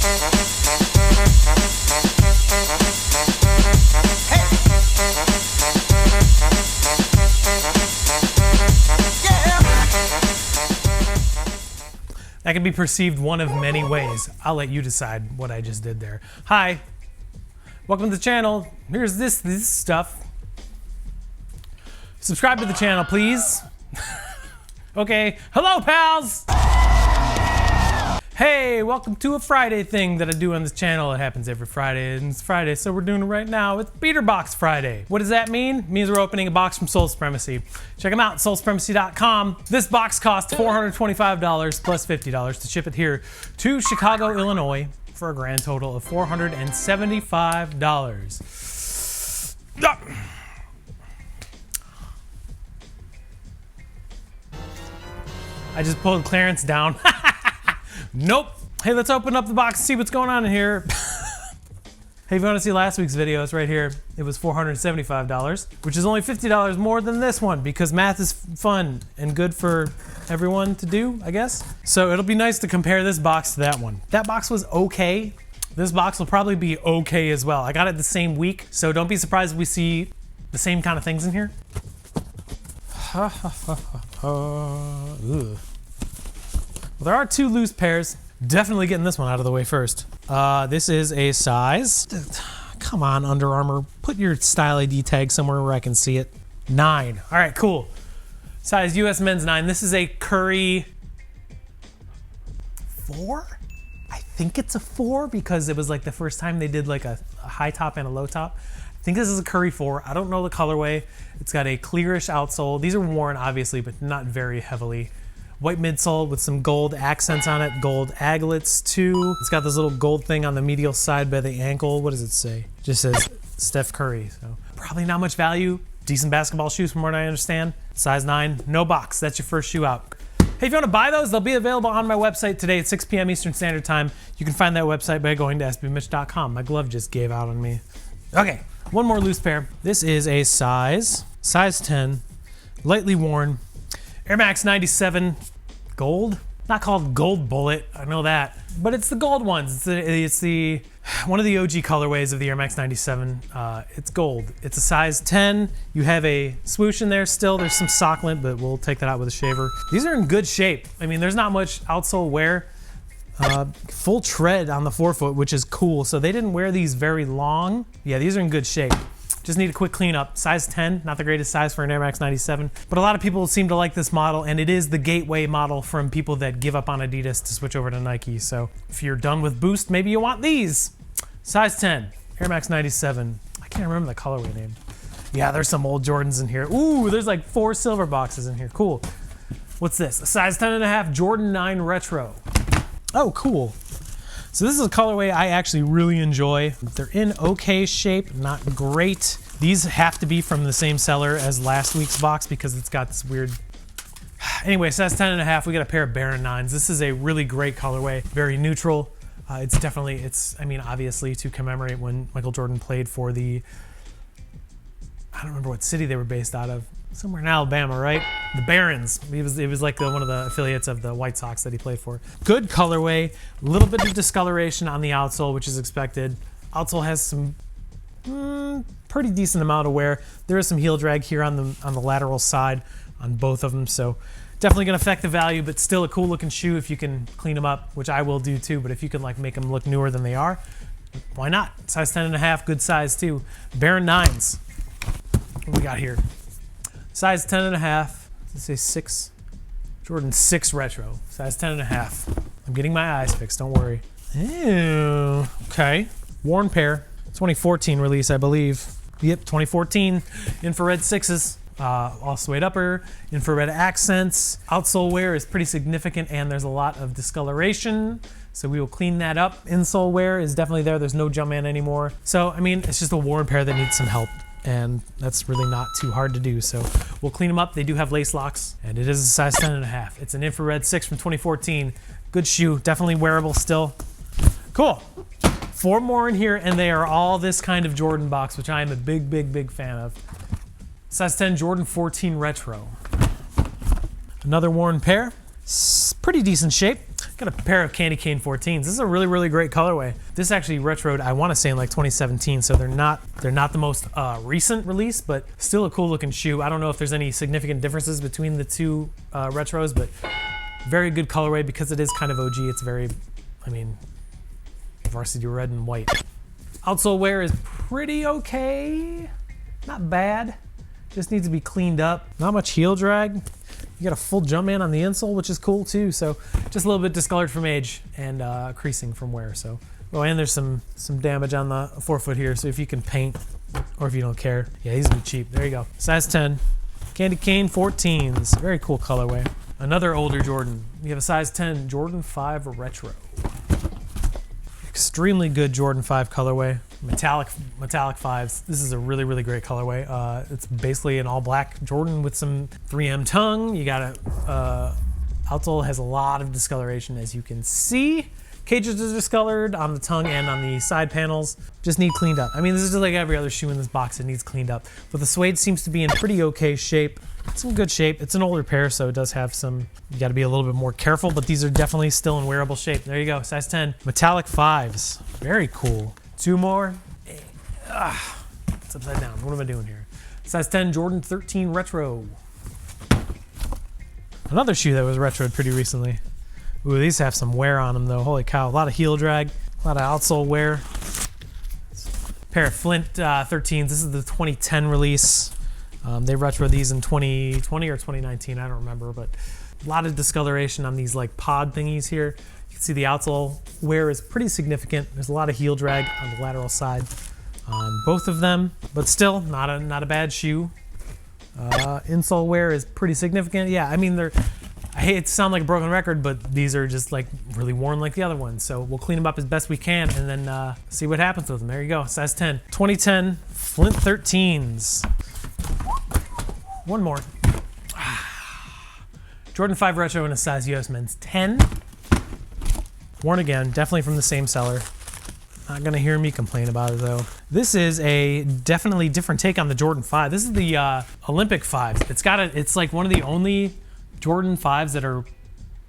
That can be perceived one of many ways. I'll let you decide what I just did there. Hi, welcome to the channel. Here's this stuff. Subscribe to the channel, please. Okay, hello pals. Hey, welcome to a Friday thing that I do on this channel. It happens every Friday, and it's Friday, so we're doing it right now. It's Beater Box Friday. What does that mean? It means we're opening a box from Supremacy. Check them out, soulsupremacy.com. This box cost $425 plus $50 to ship it here to Chicago, Illinois, for a grand total of $475. I just pulled clearance down. Nope. Hey, let's open up the box and see what's going on in here. Hey, if you want to see last week's video, it's right here. It was $475, which is only $50 more than this one because math is fun and good for everyone to do, I guess. So it'll be nice to compare this box to that one. That box was okay. This box will probably be okay as well. I got it the same week, so don't be surprised if we see the same kind of things in here. Ugh. Well, there are two loose pairs. Definitely getting this one out of the way first. This is a size. Come on, Under Armour. Put your style ID tag somewhere where I can see it. 9. All right, cool. Size US men's 9. This is a Curry 4? I think it's a 4 because it was like the first time they did like a high top and a low top. I think this is a Curry 4. I don't know the colorway. It's got a clearish outsole. These are worn, obviously, but not very heavily. White midsole with some gold accents on it, gold aglets too. It's got this little gold thing on the medial side by the ankle. What does it say? It just says Steph Curry. So probably not much value. Decent basketball shoes from what I understand. Size 9, no box. That's your first shoe out. Hey, if you want to buy those, they'll be available on my website today at 6 p.m. Eastern Standard Time. You can find that website by going to sbmitch.com. My glove just gave out on me. Okay, one more loose pair. This is a size 10, lightly worn, Air Max 97 gold. Not called Gold Bullet, I know that, but it's the gold ones. It's the one of the OG colorways of the Air Max 97. It's gold. It's a size 10. You have a swoosh in there still. There's some sock lint, but we'll take that out with a shaver. These are in good shape. I mean, there's not much outsole wear. Full tread on the forefoot, which is cool. So they didn't wear these very long. Yeah, these are in good shape. Just need a quick cleanup. Size 10, not the greatest size for an Air Max 97, but a lot of people seem to like this model, and it is the gateway model from people that give up on Adidas to switch over to Nike. So if you're done with Boost, maybe you want these. Size 10, Air Max 97. I can't remember the colorway name. Yeah, there's some old Jordans in here. Ooh, there's like 4 silver boxes in here. Cool. What's this? A size 10.5 Jordan 9 Retro. Oh, cool. So this is a colorway I actually really enjoy. They're in okay shape, not great. These have to be from the same seller as last week's box because it's got this weird... Anyway, size 10.5, we got a pair of Baron 9s. This is a really great colorway, very neutral. It's definitely, I mean, obviously to commemorate when Michael Jordan played for the... I don't remember what city they were based out of. Somewhere in Alabama, right? The Barons. It was like one of the affiliates of the White Sox that he played for. Good colorway, a little bit of discoloration on the outsole, which is expected. Outsole has some pretty decent amount of wear. There is some heel drag here on the lateral side on both of them, so definitely gonna affect the value, but still a cool looking shoe if you can clean them up, which I will do too, but if you can like make them look newer than they are, why not? Size 10.5, good size too. Baron 9s. What we got here? Size 10.5, let's say 6, Jordan 6 Retro, size 10.5. I'm getting my eyes fixed, don't worry. Ew, okay. Worn pair, 2014 release, I believe. Yep, 2014, infrared 6s, all suede upper, infrared accents. Outsole wear is pretty significant and there's a lot of discoloration, so we will clean that up. Insole wear is definitely there, there's no Jumpman anymore. So, I mean, it's just a worn pair that needs some help. And that's really not too hard to do. So we'll clean them up. They do have lace locks, and it is a size 10.5. It's an infrared 6 from 2014. Good shoe, definitely wearable still. Cool. 4 more in here, and they are all this kind of Jordan box, which I am a big, big, big fan of. Size 10 Jordan 14 Retro. Another worn pair. Pretty decent shape. Got a pair of Candy Cane 14s. This is a really, really great colorway. This actually retroed, I want to say in like 2017, so they're not the most recent release, but still a cool looking shoe. I don't know if there's any significant differences between the two retros, but very good colorway because it is kind of OG. It's very, I mean, varsity red and white. Outsole wear is pretty okay. Not bad. Just needs to be cleaned up. Not much heel drag. You got a full Jumpman on the insole, which is cool too. So just a little bit discolored from age and creasing from wear. So, oh, and there's some damage on the forefoot here. So if you can paint, or if you don't care, yeah, these will be cheap. There you go. Size 10, Candy Cane 14s. Very cool colorway. Another older Jordan. We have a size 10 Jordan 5 Retro. Extremely good Jordan 5 colorway. Metallic 5s. This is a really, really great colorway. It's basically an all black Jordan with some 3M tongue. You got a outsole has a lot of discoloration, as you can see. Cages are discolored on the tongue and on the side panels. Just need cleaned up. I mean, this is just like every other shoe in this box. It needs cleaned up. But the suede seems to be in pretty okay shape. It's in good shape. It's an older pair, so it does have some, you gotta be a little bit more careful, but these are definitely still in wearable shape. There you go, size 10. Metallic 5s, very cool. Two more. It's upside down. What am I doing here? Size 10 Jordan 13 Retro. Another shoe that was retroed pretty recently. Ooh, these have some wear on them though. Holy cow, a lot of heel drag, a lot of outsole wear. Pair of Flint 13s. This is the 2010 release. They retroed these in 2020 or 2019, I don't remember, but a lot of discoloration on these like pod thingies here. You can see the outsole wear is pretty significant. There's a lot of heel drag on the lateral side on both of them, but still not a bad shoe. Insole wear is pretty significant. Yeah, I mean, I hate to sound like a broken record, but these are just like really worn like the other ones. So we'll clean them up as best we can and then see what happens with them. There you go, size 10. 2010 Flint 13s. One more. Jordan 5 Retro in a size US men's 10. Worn again, definitely from the same seller. Not gonna hear me complain about it though. This is a definitely different take on the Jordan 5. This is the Olympic 5s. It's like one of the only Jordan 5s that are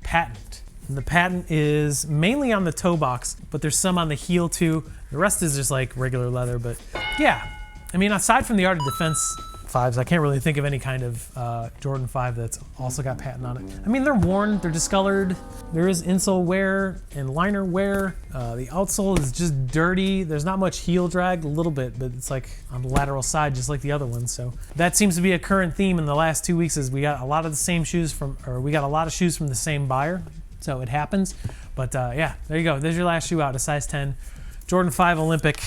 patent. And the patent is mainly on the toe box, but there's some on the heel too. The rest is just like regular leather, but yeah. I mean, aside from the Art of Defense 5s, I can't really think of any kind of Jordan 5 that's also got patent on it. I mean, they're worn, they're discolored. There is insole wear and liner wear. The outsole is just dirty. There's not much heel drag, a little bit, but it's like on the lateral side, just like the other ones. So that seems to be a current theme in the last 2 weeks is we got a lot of the same shoes we got a lot of shoes from the same buyer. So it happens. But yeah, there you go. There's your last shoe out, a size 10 Jordan 5 Olympic.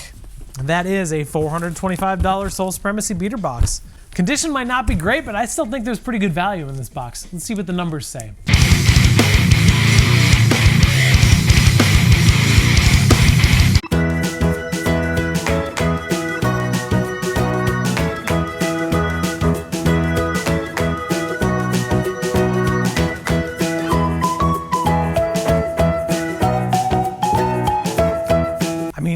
And that is a $425 Sole Supremacy beater box. Condition might not be great, but I still think there's pretty good value in this box. Let's see what the numbers say.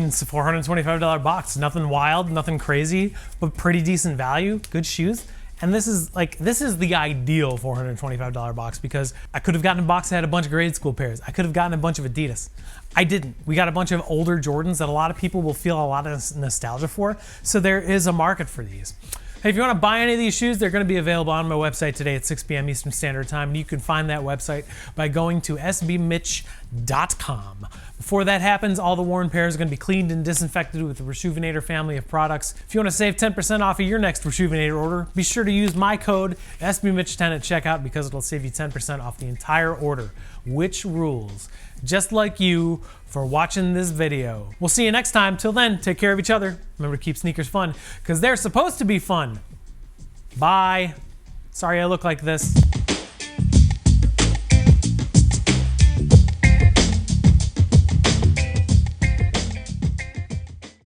It's a $425 box. Nothing wild, nothing crazy, but pretty decent value, good shoes. And this is the ideal $425 box because I could have gotten a box that had a bunch of grade school pairs. I could have gotten a bunch of Adidas. I didn't. We got a bunch of older Jordans that a lot of people will feel a lot of nostalgia for. So there is a market for these. Hey, if you want to buy any of these shoes, they're going to be available on my website today at 6 p.m. Eastern Standard Time. And you can find that website by going to sbmitch.com. Before that happens, all the worn pairs are going to be cleaned and disinfected with the Reshoevn8er family of products. If you want to save 10% off of your next Reshoevn8er order, be sure to use my code SBMitch10 at checkout because it'll save you 10% off the entire order. Which rules? Just like you for watching this video. We'll see you next time. Till then, take care of each other. Remember to keep sneakers fun because they're supposed to be fun. Bye. Sorry I look like this.